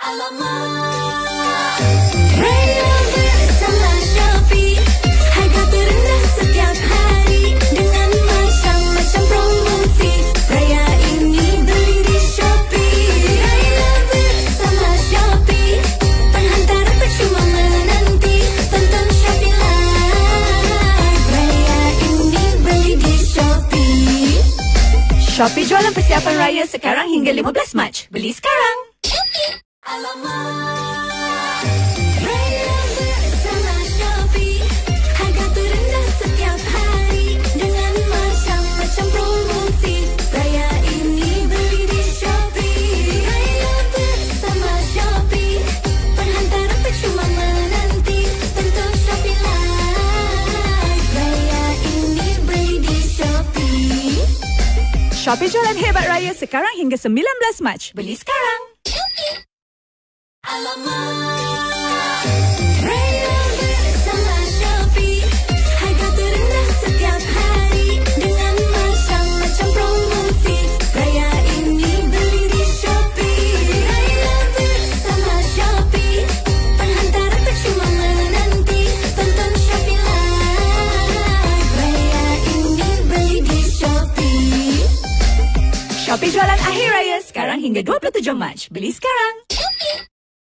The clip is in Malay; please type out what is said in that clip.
Alamak, Raya bersama Shopee, harga terendah setiap hari dengan macam-macam promosi. Raya ini beli di Shopee. Raya bersama Shopee, penghantaran percuma menanti. Tonton Shopee Live. Raya ini beli di Shopee. Shopee jualan persiapan raya sekarang hingga 15 Mac. Beli sekarang. Alamak, Raya bersama Shopee, harga terendah setiap hari dengan macam-macam promosi. Raya ini beli di Shopee. Raya bersama Shopee, penghantaran percuma menanti. Tonton Shopee Live. Raya ini beli di Shopee. Shopee jualan hebat raya sekarang hingga 19 Mac. Beli sekarang. Alamak, Raya bersama Shopee, harga terendah setiap hari dengan macam-macam promosi. Raya ini beli di Shopee. Raya bersama Shopee, penghantaran percuma menanti. Tonton Shopee Live. Raya ini beli di Shopee. Shopee jualan akhir raya sekarang hingga 27 Mac. Beli sekarang.